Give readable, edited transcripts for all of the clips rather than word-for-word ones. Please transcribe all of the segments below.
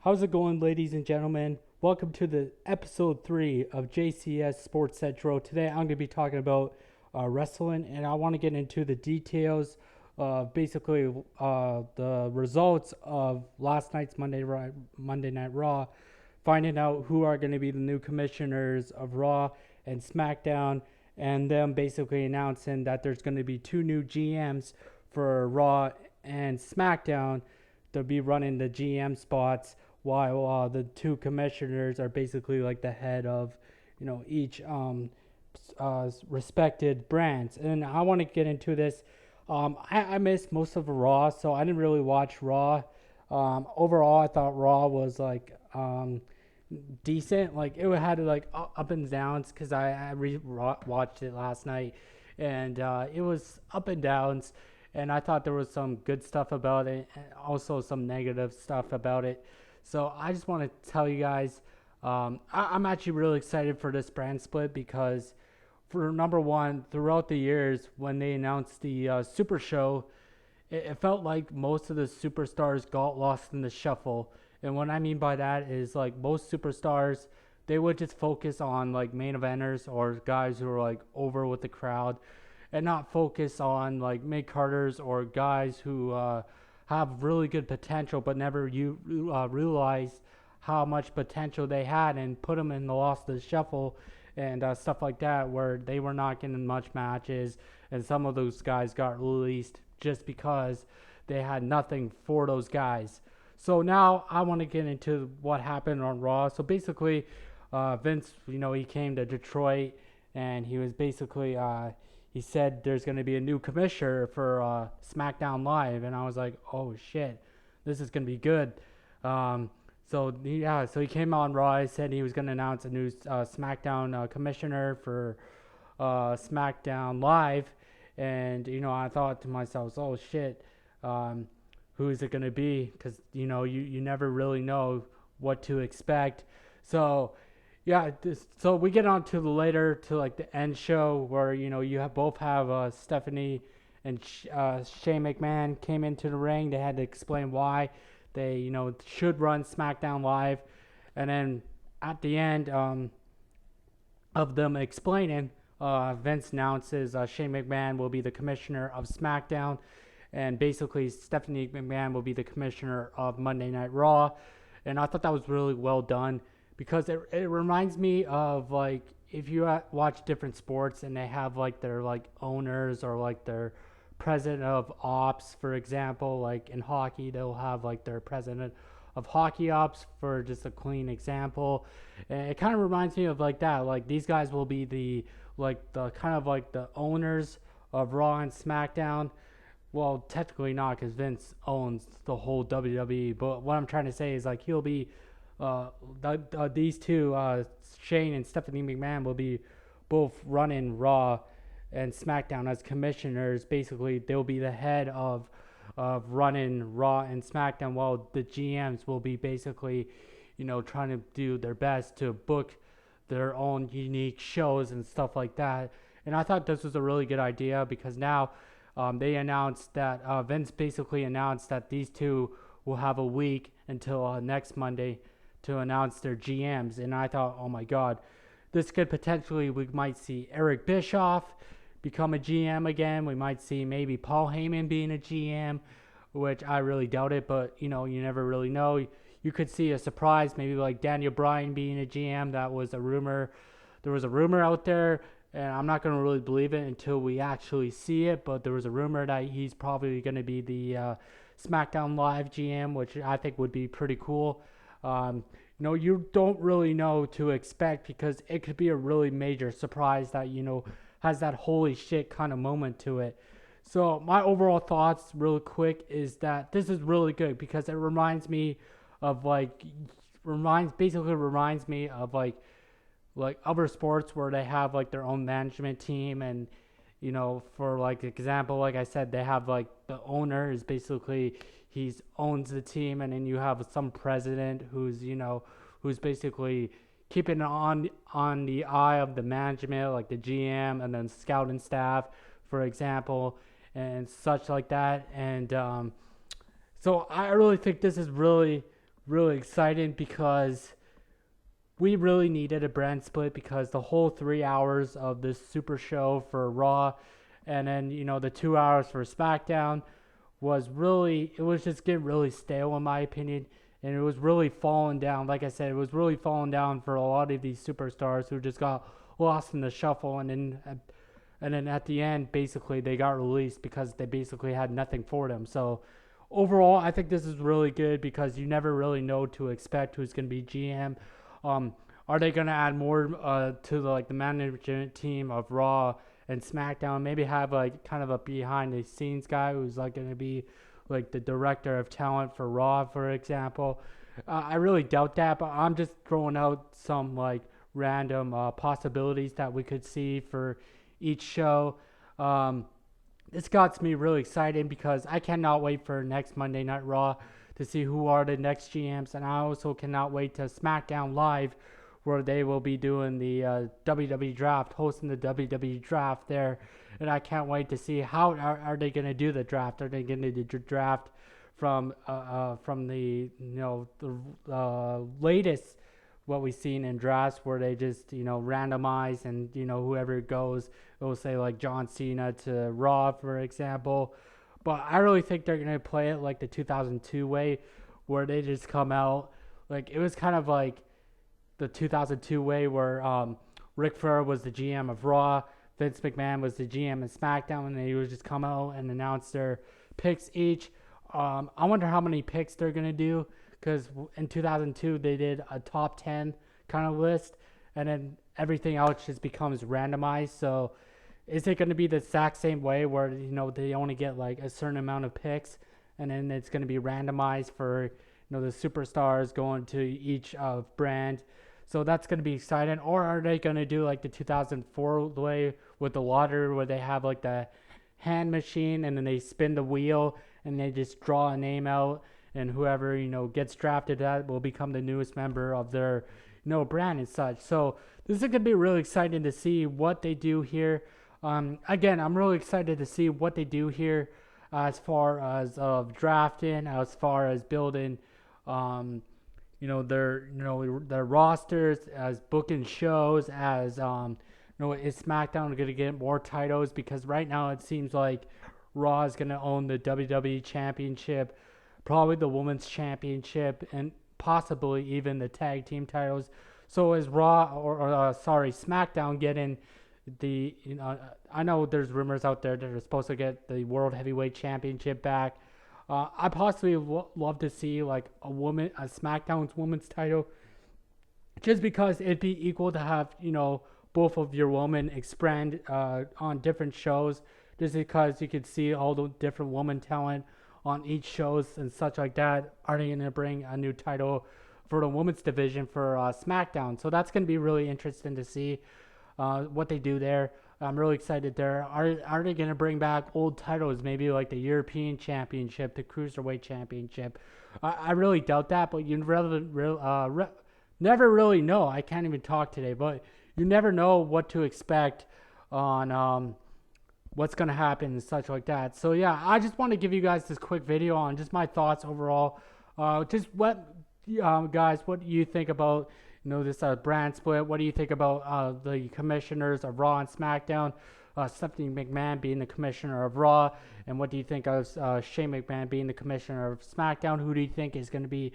How's it going, ladies and gentlemen? Welcome to the episode 3 of JCS Sports Central. Today I'm going to be talking about wrestling, and I want to get into the details of basically the results of last night's Monday Night Raw, finding out who are going to be the new commissioners of Raw and SmackDown, and them basically announcing that there's going to be two new GMs for Raw and SmackDown to be running the GM spots, while the two commissioners are basically like the head of, each respected brands. And I want to get into this. I missed most of Raw, so I didn't really watch Raw. Overall, I thought Raw was like decent. Like it had like up and downs because I watched it last night, and it was up and downs. And I thought there was some good stuff about it, and also some negative stuff about it. So I just want to tell you guys, I'm actually really excited for this brand split because, for number one, throughout the years when they announced the Super Show, it felt like most of the superstars got lost in the shuffle. And what I mean by that is like most superstars, they would just focus on like main eventers or guys who are like over with the crowd, and not focus on like mid carders or guys who have really good potential but never realized how much potential they had and put them in the lost to the shuffle and stuff like that, where they were not getting much matches, and some of those guys got released just because they had nothing for those guys. So now I want to get into what happened on Raw. So basically, Vince, he came to Detroit, and he was basically he said there's going to be a new commissioner for SmackDown Live, and I was like, oh shit, this is going to be good. So he came on Raw. He said he was going to announce a new SmackDown commissioner for SmackDown Live, and I thought to myself, oh shit, who is it going to be? Because you never really know what to expect. So yeah, so we get on to the later to like the end show where you have Stephanie and Shane McMahon came into the ring. They had to explain why they should run SmackDown Live, and then at the end of them explaining, Vince announces Shane McMahon will be the commissioner of SmackDown, and basically Stephanie McMahon will be the commissioner of Monday Night Raw, and I thought that was really well done, because it reminds me of like if you watch different sports and they have like their like owners or like their president of ops, for example. Like in hockey, they'll have like their president of hockey ops, for just a clean example. And it kind of reminds me of like that. Like these guys will be the kind of like the owners of Raw and SmackDown. Well, technically not, because Vince owns the whole WWE. But what I'm trying to say is like he'll be these two, Shane and Stephanie McMahon, will be both running Raw and SmackDown as commissioners. Basically, they'll be the head of running Raw and SmackDown, while the GMs will be basically, trying to do their best to book their own unique shows and stuff like that. And I thought this was a really good idea, because now they announced that Vince basically announced that these two will have a week until next Monday to announce their GMs. And I thought, oh my God, this could potentially, we might see Eric Bischoff become a GM again. We might see maybe Paul Heyman being a GM, which I really doubt it, but you never really know. You could see a surprise, maybe like Daniel Bryan being a GM. That was a rumor. There was a rumor out there, and I'm not going to really believe it until we actually see it, but there was a rumor that he's probably going to be the SmackDown Live GM, which I think would be pretty cool. You don't really know to expect, because it could be a really major surprise that, has that holy shit kind of moment to it. So my overall thoughts real quick is that this is really good, because it reminds me of reminds me of like other sports where they have like their own management team, and for like example, like I said, they have like the owner is basically he owns the team, and then you have some president who's basically keeping on the eye of the management, like the GM, and then scouting staff, for example, and such like that. And so I really think this is really really exciting because we really needed a brand split because the whole 3 hours of this super show for Raw and then, the 2 hours for SmackDown it was just getting really stale in my opinion. And it was really falling down. Like I said, it was really falling down for a lot of these superstars who just got lost in the shuffle. And then at the end, basically, they got released because they basically had nothing for them. So overall, I think this is really good because you never really know to expect who's going to be GM. Are they going to add more to the management team of Raw and SmackDown? Maybe have like kind of a behind the scenes guy who's like going to be like the director of talent for Raw, for example. I really doubt that, but I'm just throwing out some like random possibilities that we could see for each show. This got me really excited because I cannot wait for next Monday Night Raw to see who are the next GMs, and I also cannot wait to SmackDown Live, where they will be doing the WWE draft, hosting the WWE draft there, and I can't wait to see how are they going to do the draft. Are they going to do the draft from the latest what we've seen in drafts where they just randomize and whoever goes, it will say like John Cena to Raw, for example. But I really think they're going to play it like the 2002 way, where they just come out like it was kind of like the 2002 way where Ric Flair was the GM of Raw, Vince McMahon was the GM of SmackDown, and they would just come out and announce their picks each. I wonder how many picks they're going to do, because in 2002 they did a top 10 kind of list, and then everything else just becomes randomized. So is it going to be the exact same way where they only get like a certain amount of picks, and then it's going to be randomized for the superstars going to each brand? So that's going to be exciting. Or are they going to do like the 2004 way with the lottery, where they have like the hand machine and then they spin the wheel and they just draw a name out, and whoever gets drafted, that will become the newest member of their brand and such. So this is going to be really exciting to see what they do here. Again, I'm really excited to see what they do here as far as drafting, as far as building their rosters, as booking shows, as is SmackDown going to get more titles? Because right now it seems like Raw is going to own the WWE Championship, probably the Women's Championship, and possibly even the tag team titles. So is SmackDown getting the I know there's rumors out there that are supposed to get the World Heavyweight Championship back. I possibly love to see like a SmackDown's women's title, just because it'd be equal to have both of your women expand on different shows, just because you could see all the different woman talent on each shows and such like that. Are they going to bring a new title for the women's division for SmackDown? So that's going to be really interesting to see what they do there. I'm really excited there. Are they going to bring back old titles, maybe like the European Championship, the Cruiserweight Championship? I really doubt that, but you never really know. I can't even talk today, but you never know what to expect on what's going to happen and such like that. So yeah, I just want to give you guys this quick video on just my thoughts overall. Just guys, what do you think about this brand split? What do you think about the commissioners of Raw and SmackDown? Stephanie McMahon being the commissioner of Raw, and what do you think of Shane McMahon being the commissioner of SmackDown? Who do you think is going to be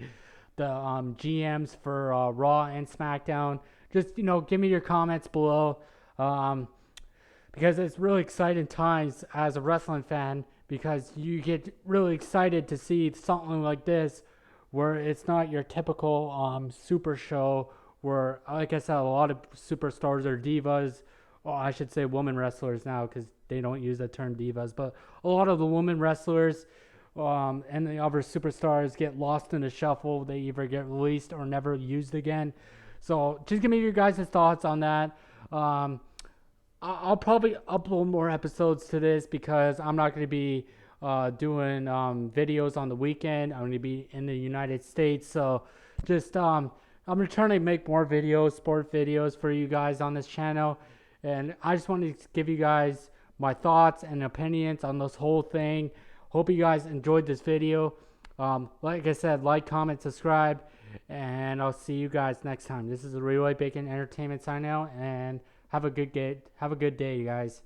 the GMs for Raw and SmackDown? Just give me your comments below, because it's really exciting times as a wrestling fan, because you get really excited to see something like this, where it's not your typical super show where, like I said, a lot of superstars are divas. Or I should say women wrestlers now, because they don't use the term divas. But a lot of the women wrestlers and the other superstars get lost in the shuffle. They either get released or never used again. So just give me your guys' thoughts on that. I'll probably upload more episodes to this, because I'm not going to be doing videos on the weekend. I'm going to be in the United States, so just I'm trying to make more videos, sport videos for you guys on this channel, and I just wanted to give you guys my thoughts and opinions on this whole thing. Hope you guys enjoyed this video. Like I said, like, comment, subscribe, and I'll see you guys next time. This is the Relay Bacon Entertainment sign out, and have a good day, you guys.